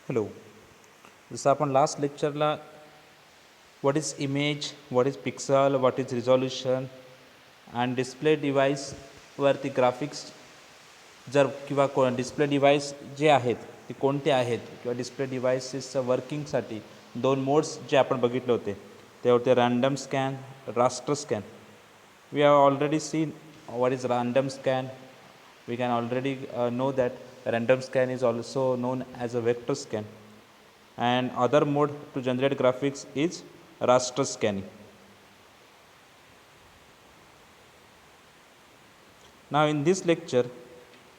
Hello. जसं आपण last लेक्चरला what is image, what is pixel, what is resolution and display डिव्हाइसवरती graphics जर किंवा डिस्प्ले डिव्हाइस जे आहेत ते कोणते आहेत किंवा डिस्प्ले डिव्हाइसेसचं वर्किंगसाठी दोन मोड्स जे आपण बघितले होते ते होते random scan, raster scan. We have already seen what is random scan. We can already know that random scan is also known as a vector scan, and other mode to generate graphics is raster scanning. Now in this lecture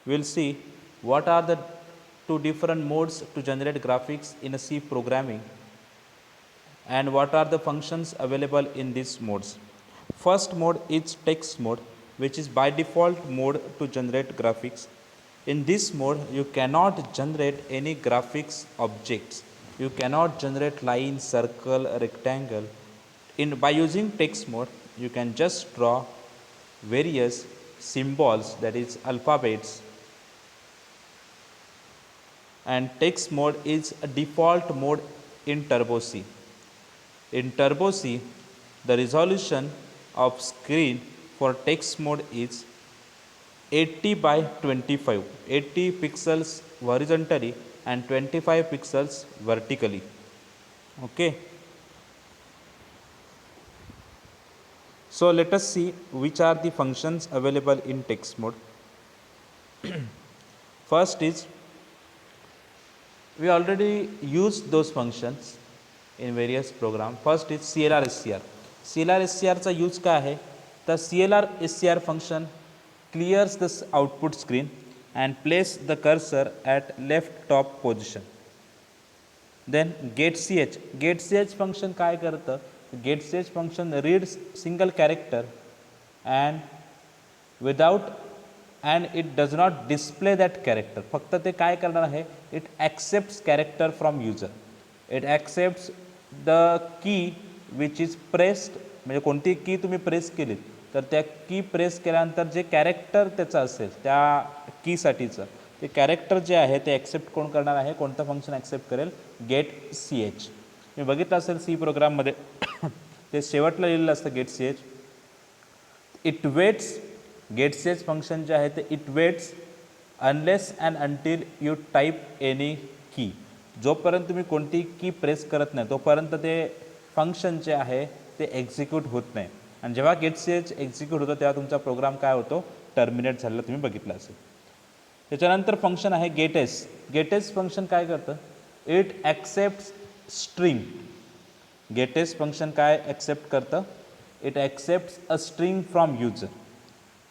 we will see what are the two different modes to generate graphics in a C programming and what are the functions available in these modes. First mode is text mode, which is by default mode to generate graphics. In this mode you cannot generate any graphics objects. You cannot generate line, circle, rectangle. By using text mode you can just draw various symbols, that is alphabets, and text mode is a default mode in Turbo C. In Turbo C, the resolution of screen for text mode is 80 by 25, 80 pixels horizontally and 25 pixels vertically. Okay. So let us see which are the functions available in text mode. First is, we already used those functions in various program. First is CLR SCR. CLR SCR चा use काय आहे तर CLR SCR function clears the output screen and place the cursor at left top position. Then getch function काय करतं, getch function reads single character and it does not display that character. फक्त ते काय करणार आहे, it accepts character from user. It accepts the key which is pressed, म्हणजे कोणती की तुम्ही प्रेस केलीत तर त्या की प्रेस केल्यानंतर जे कॅरेक्टर त्याचं असेल त्या कीसाठीचं ते कॅरेक्टर जे आहे ते ॲक्सेप्ट कोण करणार आहे, कोणतं फंक्शन ॲक्सेप्ट करेल, गेट सी एच. मी बघितलं असेल सी प्रोग्राममध्ये ते शेवटला लिहिलेलं असतं get C H. It waits, get C H function जे आहे ते it waits unless and until you type any key. जोपर्यंत तुम्ही कोणती की प्रेस करत नाही तोपर्यंत ते फंक्शन जे आहे ते एक्झिक्यूट होत नाही. आणि जेव्हा गेट सी एच एक्झिक्यूट होतं तेव्हा तुमचा प्रोग्राम काय होतो, टर्मिनेट झालेला तुम्ही बघितलं असेल. त्याच्यानंतर फंक्शन आहे गेटेस. गेटेस फंक्शन काय करतं, it accepts string. Gets function काय ॲक्सेप्ट करतं, it accepts a string from user.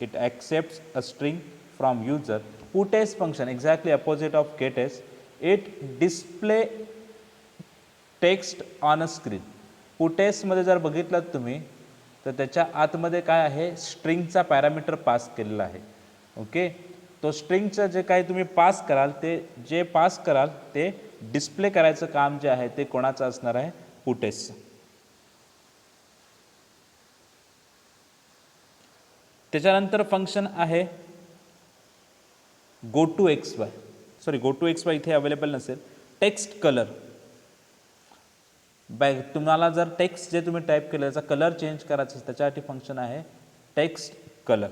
It accepts a string from user. Puts function exactly opposite of gets, it display text on a screen. पुटेसमध्ये जर बघितलं तुम्ही तर त्याच्या आतमध्ये काय आहे, स्ट्रिंगचा पॅरामीटर पास केलेला आहे. ओके, तो स्ट्रिंगचं जे काही तुम्ही पास कराल ते डिस्प्ले करायचं काम जे आहे ते कोणाचं असणार आहे, पुटेसचं. त्याच्यानंतर फंक्शन आहे गो टू एक्स वाय इथे अवेलेबल नसेल. टेक्स्ट कलर, तुम्हाला जर टेक्स्ट जे तुम्ही टाईप केलं त्याचा कलर चेंज करायचा त्याच्यासाठी फंक्शन आहे टेक्स्ट कलर.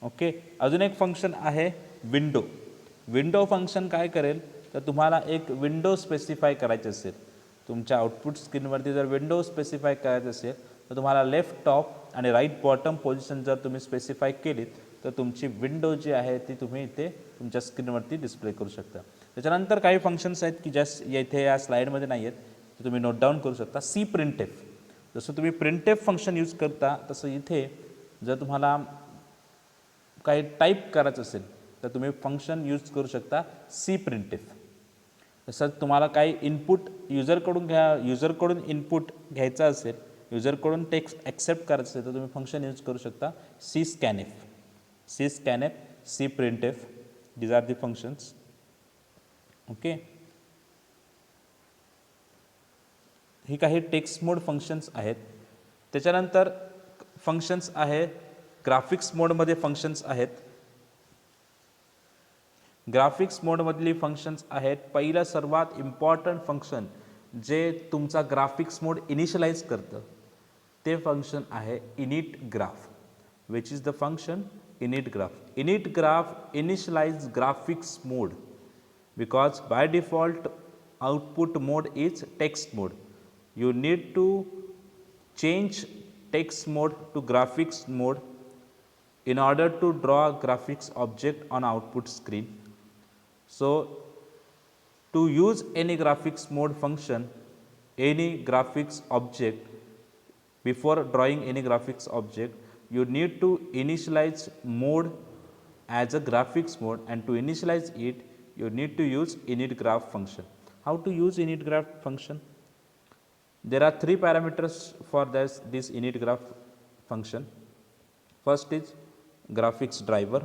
ओके, अजून एक फंक्शन आहे विंडो. विंडो फंक्शन काय करेल तर तुम्हाला एक विंडो स्पेसिफाय करायची असेल, तुमच्या आउटपुट स्क्रीनवरती जर विंडो स्पेसिफाय करायचं असेल तर तुम्हाला लेफ्ट टॉप आणि राईट बॉटम पोझिशन जर तुम्ही स्पेसिफाय केलीत तर तुमची विंडो जी आहे ती तुम्ही इथे तुमच्या स्क्रीनवरती डिस्प्ले करू शकता. त्याच्यानंतर काही फंक्शन्स आहेत की ज्या इथे या स्लाईडमध्ये नाही आहेत, ते तुम्ही नोट डाऊन करू शकता. सी प्रिंटेफ, जसं तुम्ही प्रिंटेफ फंक्शन यूज करता तसं इथे जर तुम्हाला काही टाईप करायचं असेल तर तुम्ही फंक्शन यूज करू शकता सी प्रिंटेफ. तसंच तुम्हाला काही इनपुट युजरकडून इनपुट घ्यायचा असेल, युजरकडून टेक्स्ट ॲक्सेप्ट करायचं असेल तर तुम्ही फंक्शन यूज करू शकता C scanf. C printf, these are the functions. Okay, ही काही टेक्स्ट मोड फंक्शन्स आहेत. त्याच्यानंतर फंक्शन्स आहे ग्राफिक्स मोडमध्ये फंक्शन्स आहेत. ग्राफिक्स मोडमधली फंक्शन्स आहेत. पहिलं सर्वात इम्पॉर्टंट फंक्शन जे तुमचा ग्राफिक्स मोड इनिशियलाइज करतं ते फंक्शन आहे init graph, which is the function init graph. Init graph initialize graphics mode because by default output mode is text mode. You need to change text mode to graphics mode in order to draw a graphics object on output screen. So to use any graphics mode function, any graphics object, before drawing any graphics object, you need to initialize mode as a graphics mode, and to initialize it you need to use init graph function. How to use init graph function? There are three parameters for this init graph function. First is graphics driver,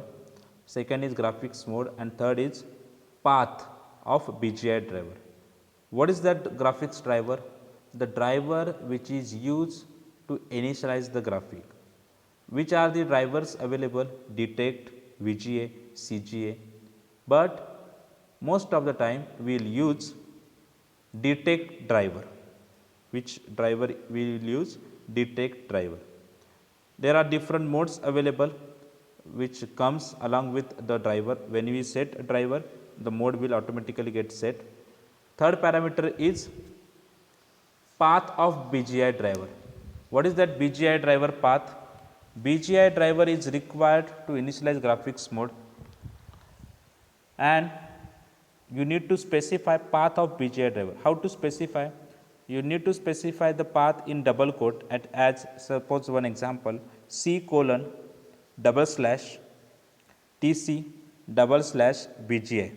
second is graphics mode, and third is path of BGI driver. What is that graphics driver? The driver which is used to initialize the graphic. Which are the drivers available? Detect, VGA, CGA, but most of the time we will use detect driver. Which driver we will use? Detect driver. There are different modes available which comes along with the driver. When we set a driver, the mode will automatically get set. Third parameter is path of BGI driver. What is that BGI driver path? BGI driver is required to initialize graphics mode, and you need to specify path of BGI driver. How to specify? You need to specify the path in double quote as suppose one example, C colon double slash TC double slash BGI.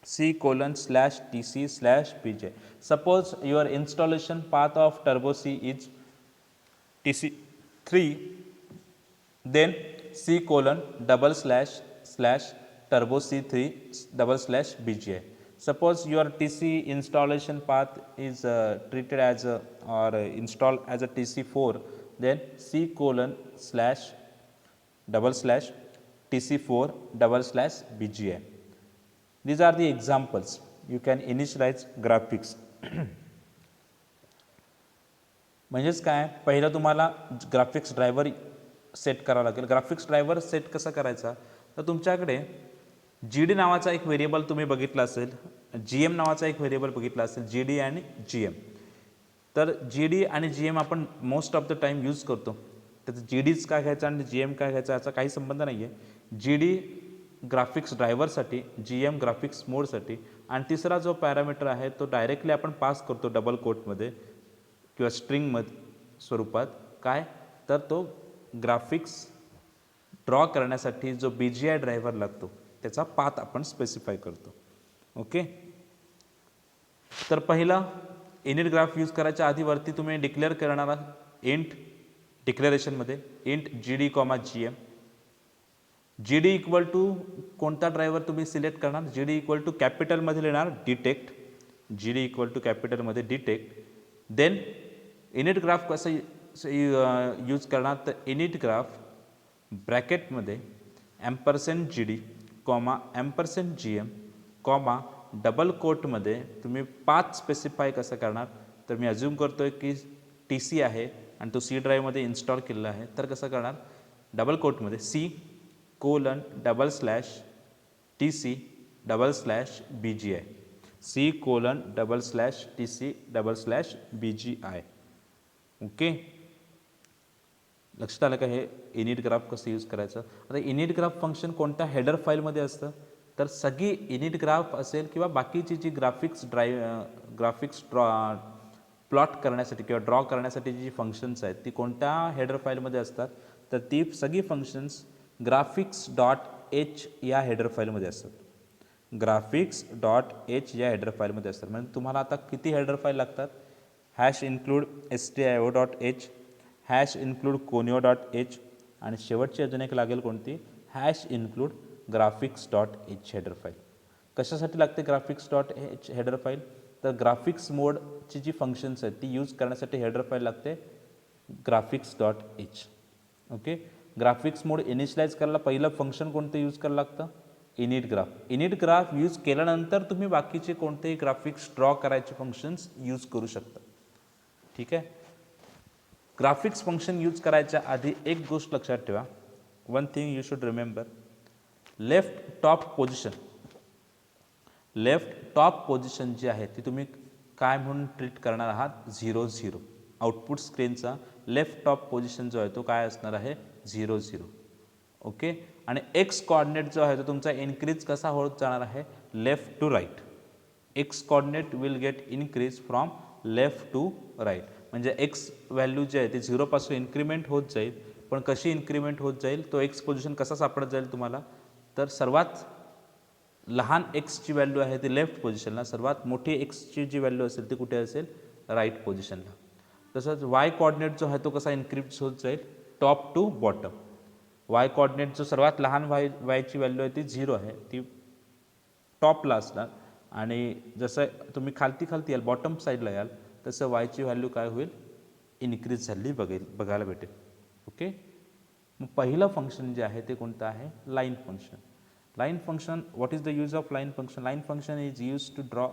C colon slash TC slash BGI. Suppose your installation path of Turbo C is TC3, then C colon double slash Turbo C3 double slash BGI. Suppose your TC installation path is treated as or installed as a TC4, then C colon slash double slash TC4 double slash BGI. These are the examples. You can initialize graphics. म्हणजेच काय, पहिलं तुम्हाला graphics driver set करावा लागेल. Graphics driver set कसा करायचा? तर तुमच्याकडे GD नावाचा एक व्हेरिएबल तुम्ही बघितला असेल, GM नावाचा एक व्हेरिएबल बघितला असेल, GD आणि GM. तर GD आणि GM आपण most of the time use करतो. त्याचं GDच काय घ्यायचं आणि GM काय घ्यायचा याचा काही संबंध नाही आहे. GD ग्राफिक्स ड्रायव्हरसाठी, GM ग्राफिक्स मोडसाठी, आणि तिसरा जो पॅरामीटर आहे तो डायरेक्टली आपण पास करतो डबल कोटमध्ये किंवा स्ट्रिंगमध्ये स्वरूपात. काय तर तो ग्राफिक्स ड्रॉ करण्यासाठी जो BGI ड्रायव्हर लागतो त्याचा पाथ आपण स्पेसिफाय करतो. ओके, तर पहिला इनिट ग्राफ यूज करायच्या आधी वरती तुम्ही डिक्लेअर करणारा इंट डिक्लेरेशनमध्ये int GD comma GM. GD equal to कोणता ड्रायव्हर तुम्ही सिलेक्ट करणार? GD इक्वल टू कॅपिटलमध्ये लिहिणार डिटेक्ट, GD इक्वल टू कॅपिटलमध्ये डिटेक्ट. देन इनिट ग्राफ कसं यूज करणार? तर इनिट ग्राफ ब्रॅकेटमध्ये $GD comma $GM comma double कोटमध्ये तुम्ही पाथ स्पेसिफाय कसं करणार? तर मी अज्युम करतोय की TC आहे आणि तो C ड्राईव्हमध्ये इन्स्टॉल केलेला आहे. तर कसं करणार? डबल कोटमध्ये C colon double slash TC double slash BGI, C colon double slash TC double slash BGI. Okay, लक्षात आलं का हे इनिट ग्राफ कसं यूज करायचं? आता इनिट ग्राफ फंक्शन कोणत्या हेडर फाईलमध्ये असतं? तर सगळी इनिट ग्राफ असेल किंवा बाकीची जी ग्राफिक्स प्लॉट करण्यासाठी किंवा ड्रॉ करण्यासाठी जी फंक्शन्स आहेत ती कोणत्या हेडर फाईलमध्ये असतात? तर ती सगळी फंक्शन्स graphics.h या हेडर फाईलमध्ये असतात. graphics.h या हेडर फाईलमध्ये असतात. म्हणजे तुम्हाला आता किती हेडर फाईल लागतात? #include stio.h, #include conio.h, आणि शेवटची अजून एक लागेल कोणती? #include graphics.h header file. कशासाठी लागते graphics.h हेडर फाईल? तर ग्राफिक्स मोडची जी फंक्शन्स आहेत ती यूज करण्यासाठी हेडर फाईल लागते graphics.h. ओके, ग्राफिक्स मोड इनिशियलाइज करायला पहिलं फंक्शन कोणतं यूज करायला लागतं? इनिट ग्राफ यूज केल्यानंतर तुम्ही बाकीचे कोणतेही ग्राफिक्स ड्रॉ करायचे फंक्शन्स यूज करू शकता. ठीक आहे. ग्राफिक्स फंक्शन यूज करायच्या आधी एक गोष्ट लक्षात ठेवा. One thing you should remember, left top position जी आहे ती तुम्ही काय म्हणून ट्रीट करणार आहात, 0 0. आउटपुट स्क्रीनचा लेफ्ट टॉप पोझिशन जो आहे तो काय असणार आहे, 0 0. ओके. आणि एक्स कॉर्डिनेट जो आहे तो तुमचा इन्क्रीज कसा होत जाणार आहे, left to right. X coordinate will get increase from left to right. म्हणजे एक्स व्हॅल्यू जी आहे ती 0 पासून इन्क्रीमेंट होत जाईल. पण कशी इन्क्रीमेंट होत जाईल, तो एक्स पोझिशन कसा सापडत जाईल तुम्हाला, तर सर्वात लहान एक्सची व्हॅल्यू आहे ती लेफ्ट पोझिशनला, सर्वात मोठी एक्सची जी व्हॅल्यू असेल ती कुठे असेल, राईट पोझिशनला. तसंच वाय कॉर्डिनेट जो आहे तो कसा इन्क्रीज होत जाईल, top to bottom. Y coordinate जो सर्वात लहान वायची व्हॅल्यू आहे ती 0 आहे, ती टॉपला असणार. आणि जसं तुम्ही खालती याल, बॉटम साईडला याल, तसं वायची व्हॅल्यू काय होईल, इन्क्रीज झाली बघायला भेटेल. ओके. मग पहिलं फंक्शन जे आहे ते कोणतं आहे, line function. Line function, what is the use of line function? Line function is use to draw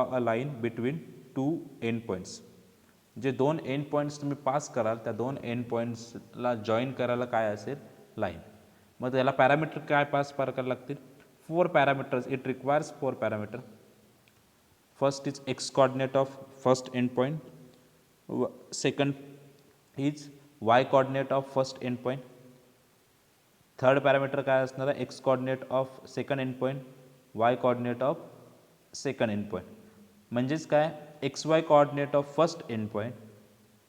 a line between two end points. जे दोन एंड पॉईंट्स तुम्ही पास कराल त्या दोन एंड पॉईंट्सला जॉईन करायला काय असेल, लाईन. मग त्याला पॅरामीटर काय पास करायला लागतील, 4 parameters. It requires 4 parameter. First is x coordinate of first endpoint. Second is y coordinate of first endpoint. Third parameter काय असणार आहे, x coordinate of second endpoint, y coordinate of second endpoint. म्हणजेच काय, x Y coordinate of first endpoint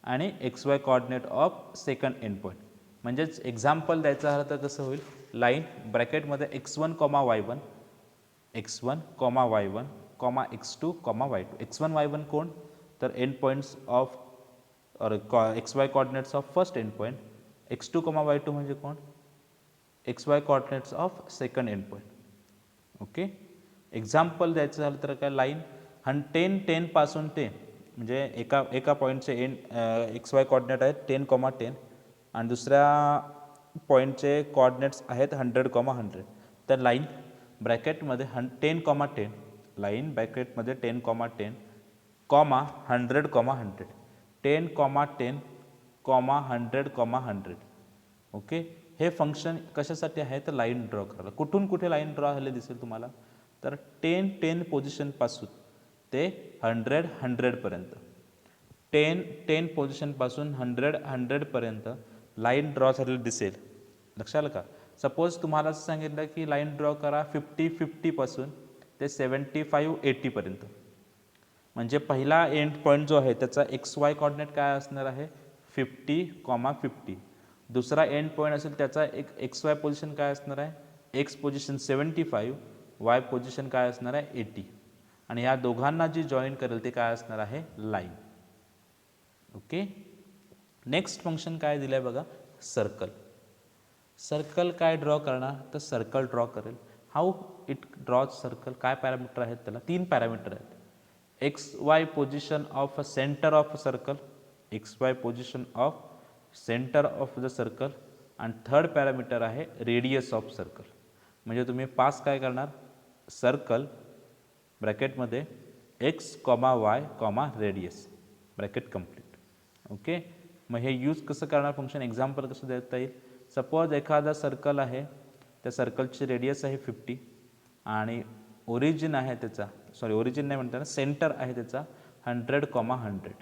आणि x Y coordinate of second endpoint. म्हणजेच example द्यायचं झालं तर कसं होईल, line ब्रॅकेटमध्ये x1, y1, x1, y1, x2, y2. x1, y1 कोण, तर end points of x Y coordinates of first end point. x2, y2 म्हणजे कोण, x Y coordinates of second end point. Okay. Example द्यायचं झालं तर काय, लाईन 10 पासून 10 म्हणजे एका पॉईंटचे एंड एक्स वाय कॉर्डिनेट आहेत 10, 10 आणि दुसऱ्या पॉईंटचे कॉर्डिनेट्स आहेत 100, 100. तर लाईन ब्रॅकेटमध्ये 10, 10, लाईन ब्रॅकेटमध्ये 10, 10, 100, 100, 10, 10, 100, 100. ओके. हे फंक्शन कशासाठी आहे, तर लाईन ड्रॉ करायला. कुठून कुठे लाईन ड्रॉ झाले दिसेल तुम्हाला, तर 10 पोझिशनपासून ते 100 पर्यंत, 10 पोझिशनपासून 100 पर्यंत लाईन ड्रॉ झालेली दिसेल. लक्षात आलं का. सपोज तुम्हाला असं सांगितलं की लाईन ड्रॉ करा 50 पासून ते 75, 80 पर्यंत. म्हणजे पहिला एंड पॉईंट जो आहे त्याचा एक्स वाय कॉर्डिनेट काय असणार आहे, 50, 50. दुसरा एंड पॉईंट असेल त्याचा एक एक्स वाय पोझिशन काय असणार आहे, एक्स पोझिशन 75, वाय पोझिशन काय असणार आहे, 80. आणि या दोघांना जी जॉईन करेल ते काय असणार आहे, लाईन. ओके. नेक्स्ट फंक्शन काय दिलं आहे बघा, सर्कल. सर्कल काय ड्रॉ करणार, तर सर्कल ड्रॉ करेल. हाऊ इट ड्रॉज सर्कल, काय पॅरामीटर आहेत त्याला, 3 पॅरामीटर आहेत. X Y position of a center of a circle, X Y position of center of the circle. आणि थर्ड पॅरामीटर आहे रेडियस ऑफ सर्कल. म्हणजे तुम्ही पास काय करणार, सर्कल ब्रॅकेटमध्ये X, Y, radius, bracket complete. Okay. मग हे यूज कसं करणार फंक्शन, एक्झाम्पल कसं देता येईल. सपोज एखादा सर्कल आहे, त्या सर्कलची रेडियस आहे 50 आणि ओरिजिन आहे त्याचा, ओरिजिन नाही म्हणताना सेंटर आहे त्याचा 100, 100.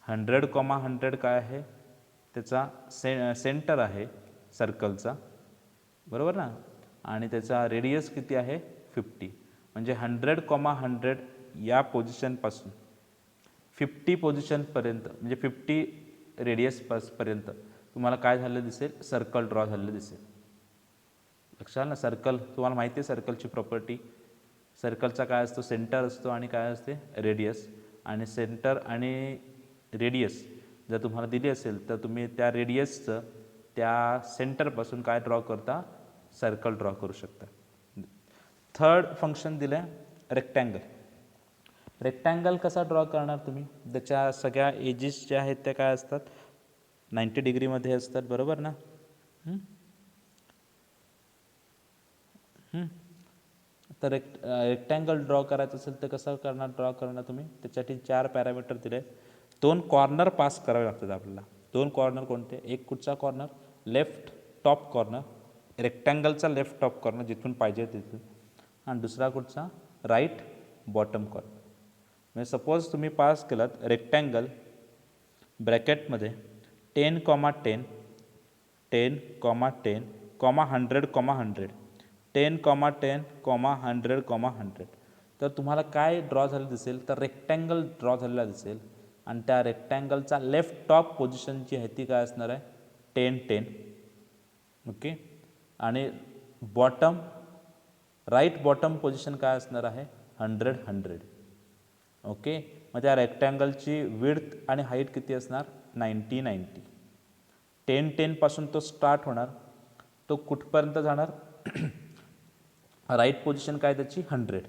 100, 100 काय आहे, त्याचा सेंटर आहे सर्कलचा, बरोबर ना. आणि त्याचा रेडियस किती आहे, 50. म्हणजे 100, 100 या पोझिशनपासून 50 पोझिशनपर्यंत, म्हणजे 50 रेडियसपर्यंत तुम्हाला काय झालं दिसेल, सर्कल ड्रॉ झालेलं दिसेल. लक्षात ना. सर्कल तुम्हाला माहिती आहे, सर्कलची प्रॉपर्टी, सर्कलचा काय असतो, सेंटर असतो आणि काय असते, रेडियस. आणि सेंटर आणि रेडियस जर तुम्हाला दिली असेल तर तुम्ही त्या रेडियसचं त्या सेंटरपासून काय ड्रॉ करता, सर्कल ड्रॉ करू शकता. थर्ड फंक्शन दिलं आहे रेक्टँगल. रेक्टँगल कसा ड्रॉ करणार तुम्ही, त्याच्या सगळ्या एजेस ज्या आहेत त्या काय असतात, 90 डिग्रीमध्ये असतात, बरोबर ना. तर रेक्टँगल ड्रॉ करायचं असेल तर कसं ड्रॉ करणार तुम्ही, त्याच्यासाठी 4 पॅरामीटर दिले. 2 कॉर्नर पास करावे लागतात आपल्याला. 2 कॉर्नर कोणते, एक कुठचा कॉर्नर, लेफ्ट टॉप कॉर्नर, रेक्टँगलचा लेफ्ट टॉप कॉर्नर जिथून पाहिजे तिथून, आणि दुसरा कुठचा, राईट बॉटम कॉर्नर. म्हणजे सपोज तुम्ही पास केलात रेक्टँगल ब्रॅकेटमध्ये 10, 10, 10, 10, 100, 100, 10, 10, 100, 100, तर तुम्हाला काय ड्रॉ झालं दिसेल, तर रेक्टँगल ड्रॉ झालेला दिसेल. आणि त्या रेक्टँगलचा लेफ्ट टॉप पोझिशन जी आहे ती काय असणार आहे, 10, 10. ओके. आणि बॉटम राईट बॉटम पोझिशन काय असणार आहे, 100, 100. ओके. मग त्या रेक्टँगलची विड्थ आणि हाईट किती असणार, 90, 90. 10, 10 पासून तो स्टार्ट होणार, तो कुठपर्यंत जाणार, राईट पोझिशन काय त्याची 100.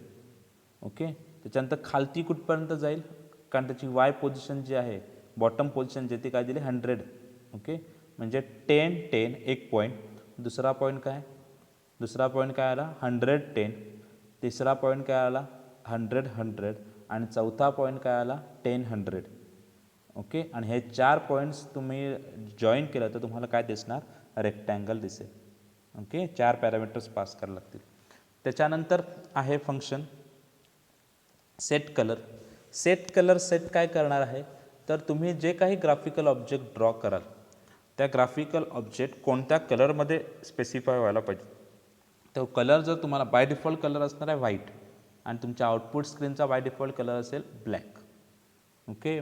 ओके. त्याच्यानंतर खालती कुठपर्यंत जाईल, कारण त्याची वाय पोझिशन जी आहे, बॉटम पोझिशन जे ती काय दिली, 100. ओके. म्हणजे 10, 10 एक पॉईंट, दुसरा पॉईंट काय, दुसरा पॉईंट काय आला 100, 10, तिसरा पॉईंट काय आला 100, 100, आणि चौथा पॉईंट काय आला 10, 100. ओके. आणि हे 4 पॉईंट्स तुम्ही जॉईन केलं तर तुम्हाला काय दिसणार, रेक्टँगल दिसेल. ओके. 4 पॅरामीटर्स पास करायला लागतील. त्याच्यानंतर आहे फंक्शन सेट कलर. सेट काय करणार आहे, तर तुम्ही जे काही ग्राफिकल ऑब्जेक्ट ड्रॉ कराल त्या ग्राफिकल ऑब्जेक्ट कोणत्या कलरमध्ये स्पेसिफाय व्हायला पाहिजे. तो कलर जर तुम्हाला बाय डिफॉल्ट कलर असणार आहे व्हाईट, आणि तुमच्या आउटपुट स्क्रीनचा बाय डिफॉल्ट कलर असेल ब्लॅक. ओके.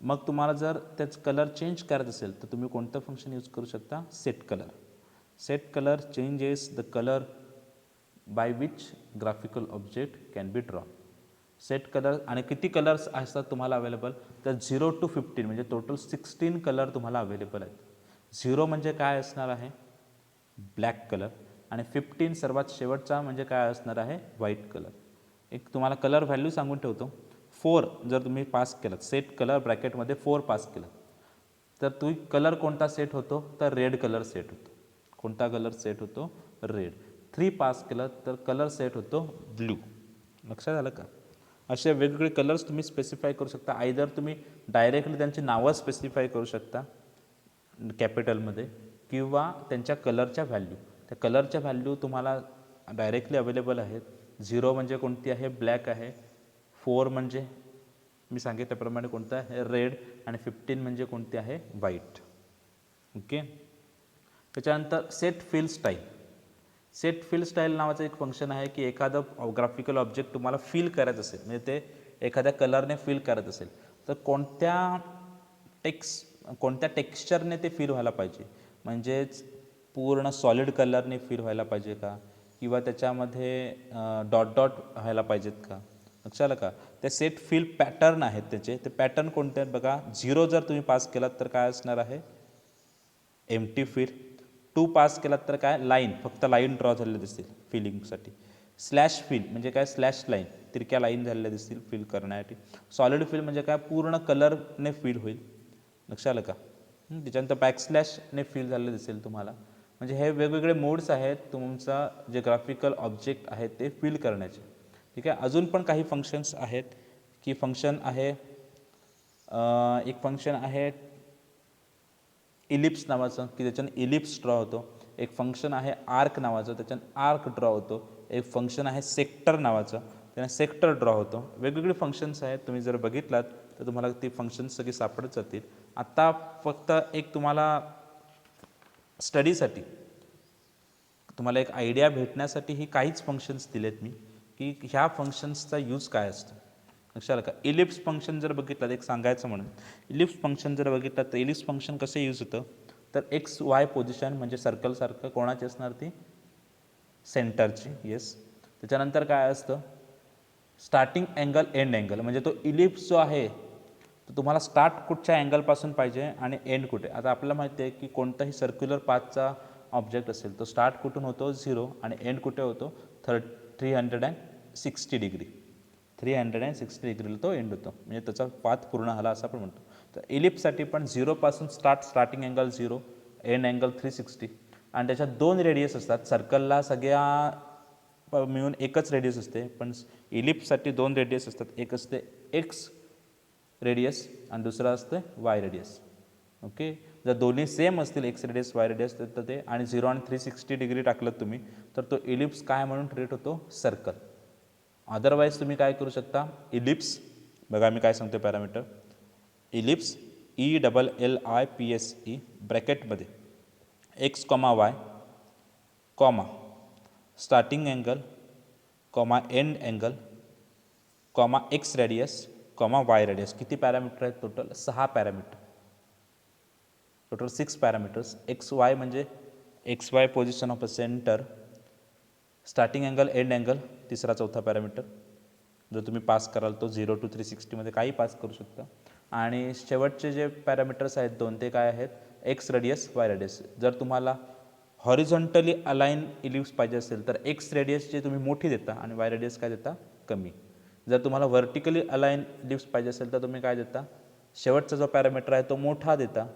मग तुम्हाला जर त्याच कलर चेंज करायचं असेल तर तुम्ही कोणतं फंक्शन यूज करू शकता, set colour. Set colour changes the colour by which graphical object can be draw. Set colour आणि किती कलर्स असतात तुम्हाला अवेलेबल, तर 0 to 15 म्हणजे टोटल 16 कलर तुम्हाला अवेलेबल आहेत. 0 म्हणजे काय असणार आहे, ब्लॅक कलर, आणि 15 सर्वात शेवटचा म्हणजे काय असणार आहे, व्हाईट कलर. एक तुम्हाला कलर व्हॅल्यू सांगून ठेवतो. 4 जर तुम्ही पास केलं, सेट कलर ब्रॅकेटमध्ये 4 पास केलं, तर तुम्ही कलर कोणता सेट होतो, तर रेड कलर सेट होतो. कोणता कलर सेट होतो, रेड. 3 पास केलं तर कलर सेट होतो ब्ल्यू. लक्षात आलं का. असे वेगवेगळे कलर्स तुम्ही स्पेसिफाय करू शकता. आयदर तुम्ही डायरेक्टली त्यांची नावं स्पेसिफाय करू शकता कॅपिटलमध्ये, किंवा त्यांच्या कलरच्या व्हॅल्यू. त्या कलरच्या व्हॅल्यू तुम्हाला डायरेक्टली अवेलेबल आहेत. 0 म्हणजे कोणती आहे, ब्लॅक आहे. 4 म्हणजे मी सांगितल्याप्रमाणे कोणतं आहे, रेड, आणि 15 म्हणजे कोणती आहे, व्हाईट. ओके. त्याच्यानंतर set fill style. Set fill style नावाचं एक फंक्शन आहे की एखादं ग्राफिकल ऑब्जेक्ट तुम्हाला फिल करायचं असेल, म्हणजे ते एखाद्या कलरने फिल करायचं असेल, तर कोणत्या टेक्स्चरने ते फिल व्हायला पाहिजे. म्हणजेच पूर्ण सॉलिड कलरने फिल व्हायला पाहिजे का, किंवा त्याच्यामध्ये डॉट डॉट व्हायला पाहिजेत का. लक्षात आलं का. ते सेट फिल पॅटर्न आहेत त्याचे. ते पॅटर्न कोणते आहेत बघा. 0 जर तुम्ही पास केलात तर काय असणार आहे, एम्प्टी फिल. 2 पास केलात तर काय, लाईन, फक्त लाईन ड्रॉ झालेले दिसतील फिलिंगसाठी. स्लॅश फिल म्हणजे काय, स्लॅश लाईन, तिरक्या लाईन झालेल्या दिसतील फिल करण्यासाठी. सॉलिड फिल म्हणजे काय, पूर्ण कलरने फिल होईल. लक्षात आलं का. त्याच्यानंतर बॅकस्लॅशने फिल झालेलं दिसेल तुम्हाला. म्हणजे हे वेगवेगळे मोड्स आहेत तुमचा जे ग्राफिकल ऑब्जेक्ट आहेत ते फिल करण्याचे. ठीक आहे. अजून पण काही फंक्शन्स आहेत की फंक्शन आहे, एक फंक्शन आहे इलिप्स नावाचं की त्याच्यानं इलिप्स ड्रॉ होतो. एक फंक्शन आहे आर्क नावाचं, त्याच्यानं आर्क ड्रॉ होतो. एक फंक्शन आहे सेक्टर नावाचं, त्यानं सेक्टर ड्रॉ होतो. वेगवेगळे फंक्शन्स आहेत. तुम्ही जर बघितलात तर तुम्हाला ती फंक्शन्स सगळी सापडत जातील. आत्ता फक्त एक तुम्हाला स्टडीसाठी, तुम्हाला एक आयडिया भेटण्यासाठी ही काहीच फंक्शन्स दिलेत मी, की ह्या फंक्शन्सचा यूज काय असतो. लक्षात आलं का. इलिप्स फंक्शन जर बघितलं, एक सांगायचं म्हणून, इलिप्स फंक्शन जर बघितलं तर इलिप्स फंक्शन कसं यूज होतं, तर एक्स वाय पोझिशन म्हणजे सर्कलसारखं कोणाची असणार, ती सेंटरची. येस. त्याच्यानंतर काय असतं, स्टार्टिंग अँगल एंड अँगल, म्हणजे तो इलिप्स जो आहे तो तुम्हाला स्टार्ट कुठच्या अँगलपासून पाहिजे आणि एंड कुठे. आता आपल्याला माहिती आहे की कोणताही सर्क्युलर पाथचा ऑब्जेक्ट असेल तो स्टार्ट कुठून होतो 0 आणि एंड कुठे होतो 360 डिग्री. 360 डिग्रीला तो एंड होतो, म्हणजे त्याचा पाथ पूर्ण झाला असं आपण म्हणतो. तर इलिप्ससाठी पण 0 पासून स्टार्टिंग अँगल 0, एंड अँगल 360, आणि त्याच्यात 2 रेडियस असतात. सर्कलला सगळ्या मिळून एकच रेडियस असते, पण इलिप्ससाठी 2 रेडियस असतात. एक असते एक्स रेडियस आणि दुसरं असतं वाय रेडियस. ओके, जर दोन्ही सेम असतील एक्स रेडियस वाय रेडियस तर ते आणि 0 आणि 360 डिग्री टाकलं तुम्ही तर तो इलिप्स काय म्हणून ट्रीट होतो, सर्कल. अदरवाईज तुम्ही काय करू शकता, इलिप्स बघा मी काय सांगतो पॅरामीटर, इलिप्स ELLIPSE ब्रॅकेटमध्ये X comma Y comma starting angle comma end angle comma X radius comma Y radius. किती पॅरामीटर आहेत total, 6 parameter, total 6 parameters. X Y म्हणजे X Y position of a center, starting angle end angle तिसरा चौथा parameter. जर तुम्ही pass कराल तो 0 to 360 काही पास करू शकता. आणि शेवटचे जे पॅरामीटर्स आहेत 2 ते काय आहेत, एक्स रेडियस वाय रेडियस. जर तुम्हाला हॉरिझॉन्टली अलाइन इलिप्स पाहिजे असेल तर एक्स रेडियसचे तुम्ही मोठी देता आणि वाय रेडियस काय देता, कमी. जर तुम्हाला व्हर्टिकली अलाइन इलिप्स पाहिजे असेल तर तुम्ही काय देता, शेवटचा जो पॅरामीटर आहे तो मोठा देता,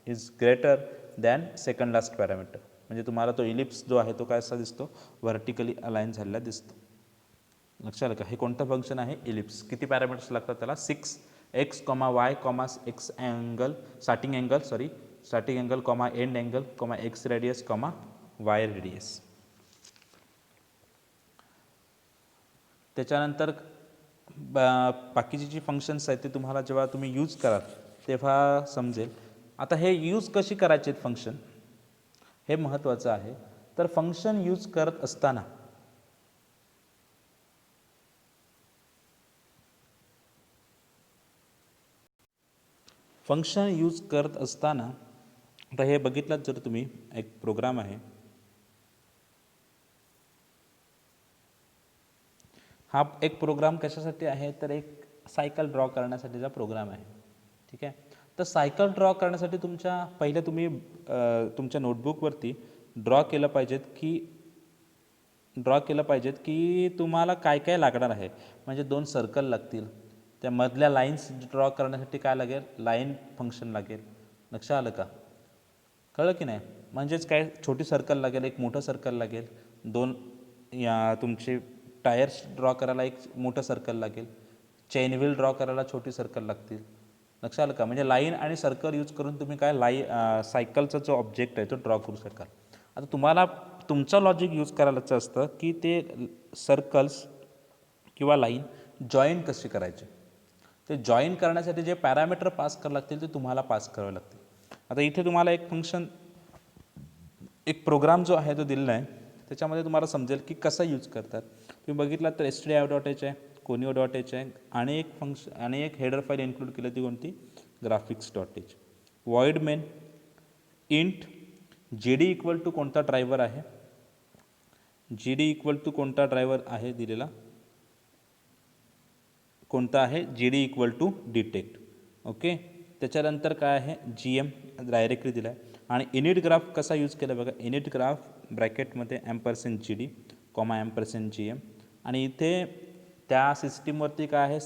is greater than second last parameter. म्हणजे तुम्हाला तो इलिप्स जो आहे तो काय असा दिसतो, व्हर्टिकली अलाइन झालेला दिसतो. लक्षात आलं का, हे कोणतं फंक्शन आहे, इलिप्स. किती पॅरामीटर्स लागतात त्याला, 6. X comma Y comma x angle starting angle comma end angle comma X radius comma Y radius. त्याच्यानंतर बाकीची जी फंक्शन्स आहेत ते तुम्हाला जेव्हा तुम्ही यूज कराल तेव्हा समजेल. आता हे यूज कशी करायचे आहेत फंक्शन, हे महत्त्वाचं आहे. तर फंक्शन यूज करत असताना आता हे बघितलं जर तुम्ही, एक प्रोग्राम आहे, हा एक प्रोग्राम कशासाठी आहे तर एक सायकल ड्रॉ करण्यासाठीचा प्रोग्राम आहे. ठीक आहे, तर सायकल ड्रॉ करण्यासाठी पहिले तुम्ही तुमच्या नोटबुकवरती ड्रॉ केलं पाहिजेत की तुम्हाला काय काय लागणार आहे. म्हणजे 2 सर्कल लागतील, त्या मधल्या लाईन्स ड्रॉ करण्यासाठी काय लागेल, लाईन फंक्शन लागेल. लक्षात आलं का, कळलं की नाही. म्हणजेच काय, छोटी सर्कल लागेल, एक मोठं सर्कल लागेल, 2 तुमचे टायर्स ड्रॉ करायला एक मोठं सर्कल लागेल, चेन व्हील ड्रॉ करायला छोटी सर्कल लागतील. लक्षात आलं का, म्हणजे लाईन आणि सर्कल यूज करून तुम्ही काय सायकलचा जो ऑब्जेक्ट आहे तो ड्रॉ करू शकाल. आता तुम्हाला तुमचं लॉजिक यूज करायचं असतं की ते सर्कल्स किंवा लाईन जॉईन कसे करायचे. ते जॉईन करण्यासाठी जे पॅरामीटर पास करावे लागतील ते तुम्हाला पास करावे लागतील. आता इथे तुम्हाला एक प्रोग्राम जो आहे तो दिलेला आहे, त्याच्यामध्ये तुम्हाला समजेल की कसं यूज करतात. तुम्ही बघितलात तर stdio.h आहे, conio.h आहे आणि एक हेडर फाईल इन्क्लूड केली, ती कोणती, graphics.h. void main int GD equal to कोणता ड्रायव्हर आहे, दिलेला कोणता आहे, GD equal to detect. Okay, त्याच्यानंतर काय आहे, GM डायरेक्टली दिला आहे. आणि इनिट ग्राफ कसा यूज केला बघा, इनिट ग्राफ ब्रॅकेटमध्ये $GD कॉमा $GM. आणि इथे त्या सिस्टीमवरती काय आहे,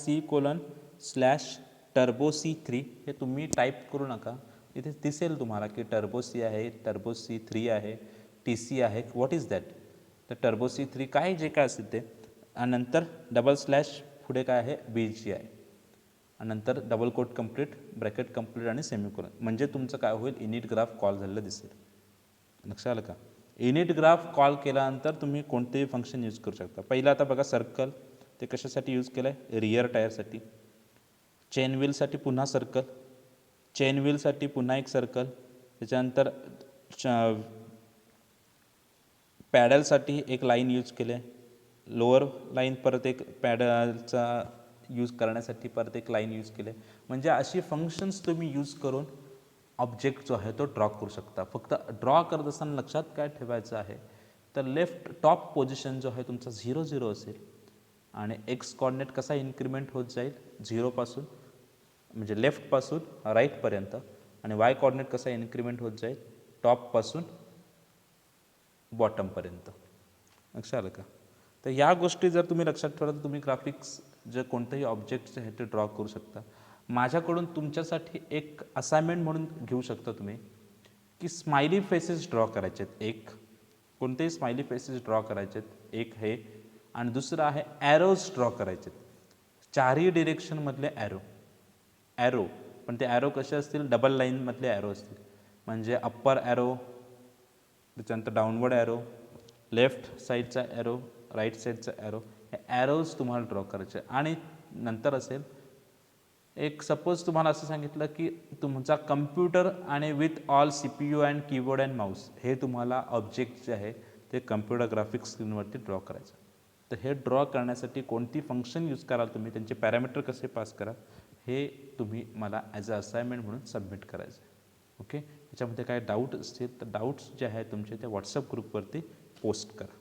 C:/turbo-C3 हे तुम्ही टाईप करू नका, इथे दिसेल तुम्हाला की turbo-C आहे, turbo-C3 आहे, TC आहे, व्हॉट इज दॅट. तर turbo-C3 काय जे काय असेल ते, आणि नंतर / पुढे काय आहे, BG आहे, आणि नंतर double quote complete, bracket complete आणि सेमिकोलन. म्हणजे तुमचं काय होईल, इनिट ग्राफ कॉल झालेलं दिसेल. लक्षात आलं का, इनिट ग्राफ कॉल केल्यानंतर तुम्ही कोणतेही फंक्शन यूज करू शकता. पहिलं आता बघा, सर्कल ते कशासाठी यूज केलं आहे, रियर टायरसाठी. चेन व्हीलसाठी पुन्हा सर्कल, चेन व्हीलसाठी पुन्हा एक सर्कल. त्याच्यानंतर पॅडलसाठी एक लाईन यूज केले, लोअर लाईन परत एक पॅडलचा यूज करण्यासाठी परत एक लाईन यूज केले. म्हणजे अशी फंक्शन्स तुम्ही यूज करून ऑब्जेक्ट जो आहे तो ड्रॉ करू शकता. फक्त ड्रॉ करत असताना लक्षात काय ठेवायचं आहे, तर लेफ्ट टॉप पोझिशन जो आहे तुमचा 0 0 असेल आणि एक्स कॉर्डिनेट कसा इन्क्रीमेंट होत जाईल 0पासून, म्हणजे लेफ्टपासून राईटपर्यंत, आणि वाय कॉर्डिनेट कसा इन्क्रीमेंट होत जाईल टॉपपासून बॉटमपर्यंत. लक्षात आलं का. तर या गोष्टी जर तुम्ही लक्षात ठेवला तर तुम्ही ग्राफिक्स जे कोणतेही ऑब्जेक्ट्स आहे ते ड्रॉ करू शकता. माझ्याकडून तुमच्यासाठी एक असाइनमेंट म्हणून घेऊ शकता तुम्ही की स्माइली फेसेस ड्रॉ करायचे आहेत. कोणतेही स्माइली फेसेस ड्रॉ करायचे आहेत. एक हे आणि दुसरं आहे ॲरोज ड्रॉ करायचे, चारही डिरेक्शनमधले ॲरो पण ते ॲरो कसे असतील, डबल लाईनमधले ॲरो असतील. म्हणजे अप्पर ॲरो, त्याच्यानंतर डाऊनवर्ड ॲरो, लेफ्ट साईडचा ॲरो, राईट साईडचा ॲरो, हे ॲरोज तुम्हाला ड्रॉ करायचे. आणि नंतर असेल एक सपोज तुम्हाला असं सांगितलं की तुमचा कम्प्युटर आणि with all CPU and keyboard and Mouse हे तुम्हाला ऑब्जेक्ट जे आहे ते कम्प्युटर ग्राफिक्स स्क्रीनवरती ड्रॉ करायचं. तर हे ड्रॉ करण्यासाठी कोणती फंक्शन यूज कराल तुम्ही, त्यांचे पॅरामीटर कसे पास कराल, हे तुम्ही मला ॲज अ असाइनमेंट म्हणून सबमिट करायचं आहे. ओके, याच्यामध्ये काय डाऊट असतील तर डाऊट्स जे आहेत तुमचे ते व्हॉट्सअप ग्रुपवरती पोस्ट करा.